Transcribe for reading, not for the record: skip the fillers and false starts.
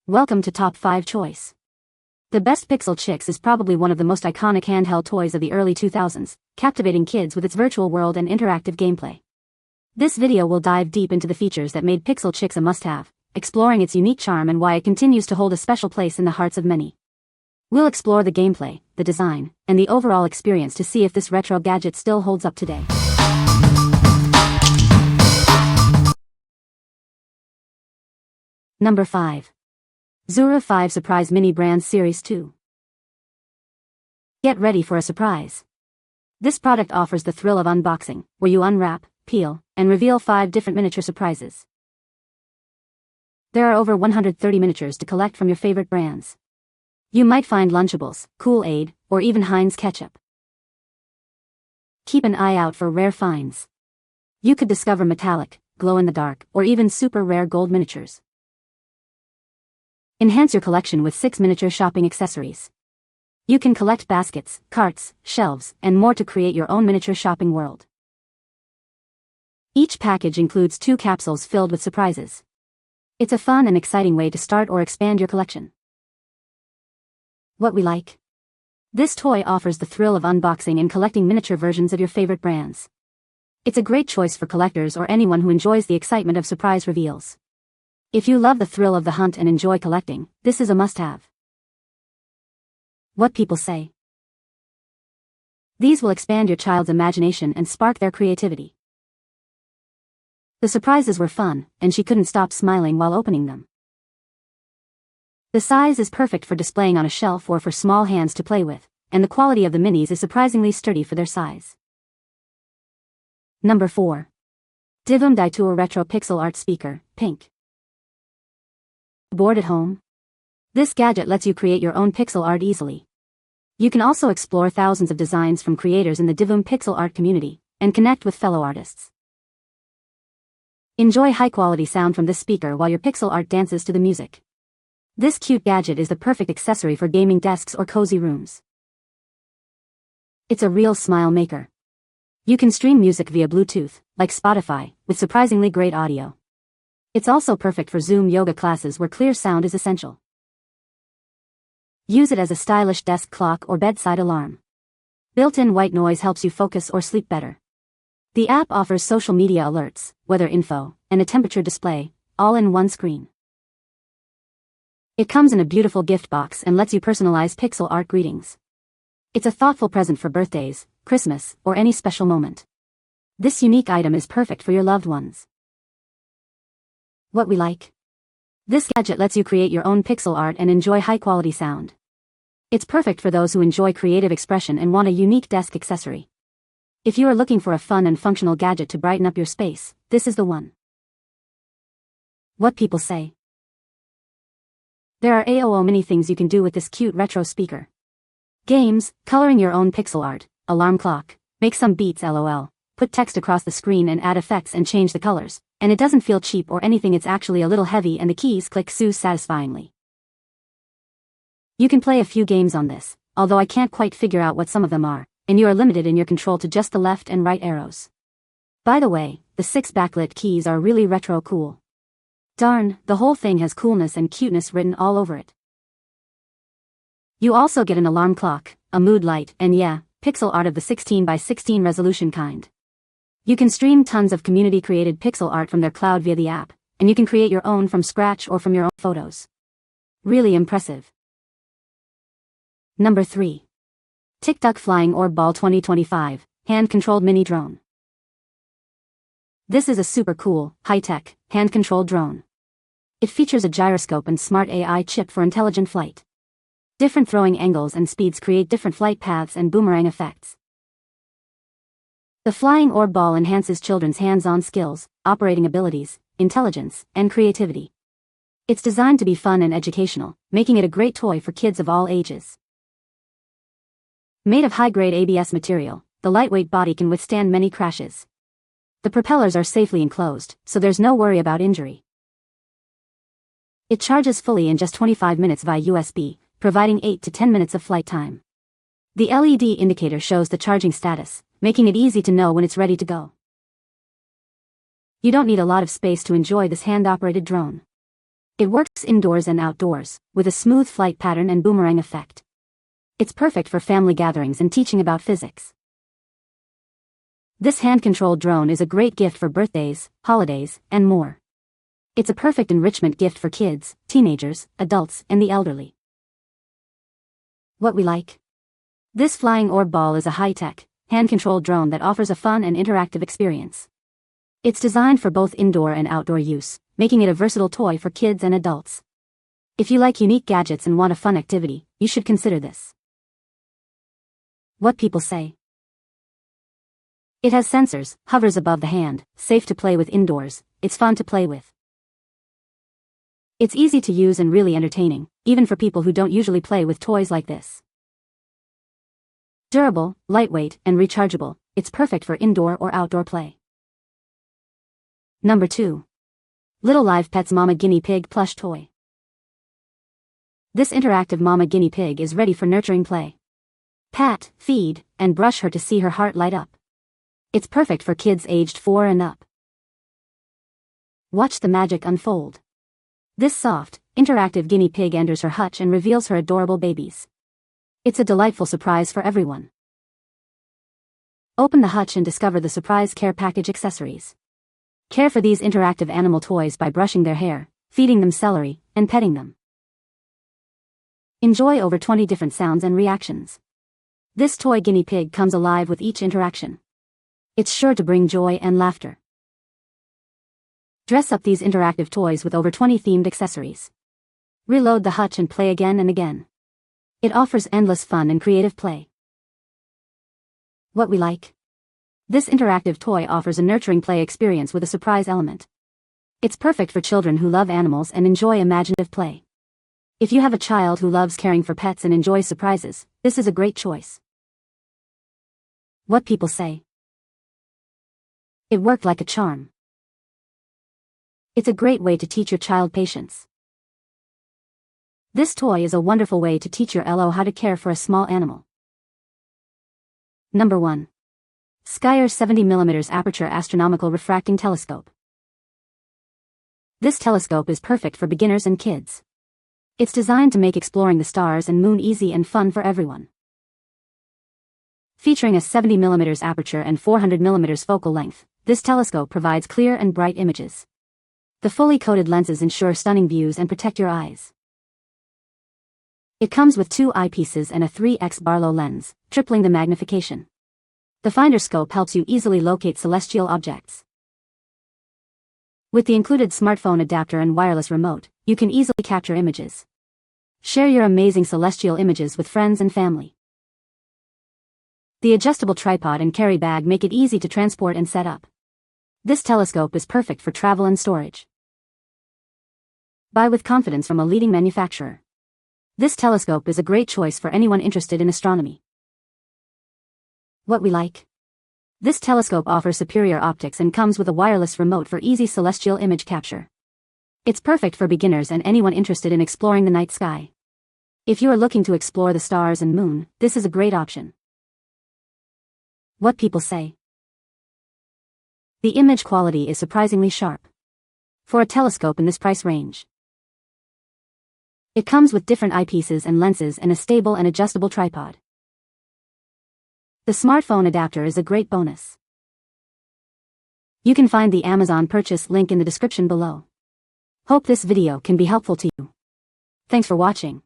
Welcome to Top 5 Choice. The best Pixel Chix is probably one of the most iconic handheld toys of the early 2000s, captivating kids with its virtual world and interactive gameplay. This video will dive deep into the features that made Pixel Chix a must-have, exploring its unique charm and why it continues to hold a special place in the hearts of many. We'll explore the gameplay, the design, and the overall experience to see if this retro gadget still holds up today. Number 5. ZURU 5 Surprise Mini Brand Series 2. Get ready for a surprise. This product offers the thrill of unboxing, where you unwrap, peel, and reveal 5 different miniature surprises. There are over 130 miniatures to collect from your favorite brands. You might find Lunchables, Kool-Aid, or even Heinz ketchup. Keep an eye out for rare finds. You could discover metallic, glow-in-the-dark, or even super rare gold miniatures. Enhance your collection with 6 miniature shopping accessories. You can collect baskets, carts, shelves, and more to create your own miniature shopping world. Each package includes 2 capsules filled with surprises. It's a fun and exciting way to start or expand your collection. What we like. This toy offers the thrill of unboxing and collecting miniature versions of your favorite brands. It's a great choice for collectors or anyone who enjoys the excitement of surprise reveals. If you love the thrill of the hunt and enjoy collecting, this is a must-have. What people say. These will expand your child's imagination and spark their creativity. The surprises were fun, and she couldn't stop smiling while opening them. The size is perfect for displaying on a shelf or for small hands to play with, and the quality of the minis is surprisingly sturdy for their size. Number 4. Divoom Ditoo Retro Pixel Art Speaker, Pink. Bored at home? This gadget lets you create your own pixel art easily. You can also explore thousands of designs from creators in the Divoom pixel art community, and connect with fellow artists. Enjoy high-quality sound from this speaker while your pixel art dances to the music. This cute gadget is the perfect accessory for gaming desks or cozy rooms. It's a real smile maker. You can stream music via Bluetooth, like Spotify, with surprisingly great audio. It's also perfect for Zoom yoga classes where clear sound is essential. Use it as a stylish desk clock or bedside alarm. Built-in white noise helps you focus or sleep better. The app offers social media alerts, weather info, and a temperature display, all in one screen. It comes in a beautiful gift box and lets you personalize pixel art greetings. It's a thoughtful present for birthdays, Christmas, or any special moment. This unique item is perfect for your loved ones. What we like. This gadget lets you create your own pixel art and enjoy high-quality sound. It's perfect for those who enjoy creative expression and want a unique desk accessory. If you are looking for a fun and functional gadget to brighten up your space, this is the one. What people say. There are many things you can do with this cute retro speaker. Games, coloring your own pixel art, alarm clock, make some beats LOL, put text across the screen and add effects and change the colors. And it doesn't feel cheap or anything, it's actually a little heavy and the keys click so satisfyingly. You can play a few games on this, although I can't quite figure out what some of them are, and you are limited in your control to just the left and right arrows. By the way, the 6 backlit keys are really retro cool. Darn, the whole thing has coolness and cuteness written all over it. You also get an alarm clock, a mood light, and yeah, pixel art of the 16 by 16 resolution kind. You can stream tons of community-created pixel art from their cloud via the app, and you can create your own from scratch or from your own photos. Really impressive. Number 3. Tikduck Flying Orb Ball 2025, Hand-Controlled Mini Drone. This is a super cool, high-tech, hand-controlled drone. It features a gyroscope and smart AI chip for intelligent flight. Different throwing angles and speeds create different flight paths and boomerang effects. The flying orb ball enhances children's hands-on skills, operating abilities, intelligence, and creativity. It's designed to be fun and educational, making it a great toy for kids of all ages. Made of high-grade ABS material, the lightweight body can withstand many crashes. The propellers are safely enclosed, so there's no worry about injury. It charges fully in just 25 minutes via USB, providing 8 to 10 minutes of flight time. The LED indicator shows the charging status, making it easy to know when it's ready to go. You don't need a lot of space to enjoy this hand-operated drone. It works indoors and outdoors, with a smooth flight pattern and boomerang effect. It's perfect for family gatherings and teaching about physics. This hand-controlled drone is a great gift for birthdays, holidays, and more. It's a perfect enrichment gift for kids, teenagers, adults, and the elderly. What we like? This flying orb ball is a high-tech, hand-controlled drone that offers a fun and interactive experience. It's designed for both indoor and outdoor use, making it a versatile toy for kids and adults. If you like unique gadgets and want a fun activity, you should consider this. What people say. It has sensors, hovers above the hand, safe to play with indoors, it's fun to play with. It's easy to use and really entertaining, even for people who don't usually play with toys like this. Durable, lightweight, and rechargeable, it's perfect for indoor or outdoor play. Number 2. Little Live Pets Mama Guinea Pig Plush Toy. This interactive mama guinea pig is ready for nurturing play. Pat, feed, and brush her to see her heart light up. It's perfect for kids aged 4 and up. Watch the magic unfold. This soft, interactive guinea pig enters her hutch and reveals her adorable babies. It's a delightful surprise for everyone. Open the hutch and discover the surprise care package accessories. Care for these interactive animal toys by brushing their hair, feeding them celery, and petting them. Enjoy over 20 different sounds and reactions. This toy guinea pig comes alive with each interaction. It's sure to bring joy and laughter. Dress up these interactive toys with over 20 themed accessories. Reload the hutch and play again and again. It offers endless fun and creative play. What we like? This interactive toy offers a nurturing play experience with a surprise element. It's perfect for children who love animals and enjoy imaginative play. If you have a child who loves caring for pets and enjoys surprises, this is a great choice. What people say. It worked like a charm. It's a great way to teach your child patience. This toy is a wonderful way to teach your LO how to care for a small animal. Number 1. Gskyer 70mm Aperture Astronomical Refracting Telescope. This telescope is perfect for beginners and kids. It's designed to make exploring the stars and moon easy and fun for everyone. Featuring a 70mm aperture and 400mm focal length, this telescope provides clear and bright images. The fully coated lenses ensure stunning views and protect your eyes. It comes with 2 eyepieces and a 3x Barlow lens, tripling the magnification. The finder scope helps you easily locate celestial objects. With the included smartphone adapter and wireless remote, you can easily capture images. Share your amazing celestial images with friends and family. The adjustable tripod and carry bag make it easy to transport and set up. This telescope is perfect for travel and storage. Buy with confidence from a leading manufacturer. This telescope is a great choice for anyone interested in astronomy. What we like? This telescope offers superior optics and comes with a wireless remote for easy celestial image capture. It's perfect for beginners and anyone interested in exploring the night sky. If you are looking to explore the stars and moon, this is a great option. What people say. The image quality is surprisingly sharp. For a telescope in this price range. It comes with different eyepieces and lenses and a stable and adjustable tripod. The smartphone adapter is a great bonus. You can find the Amazon purchase link in the description below. Hope this video can be helpful to you. Thanks for watching.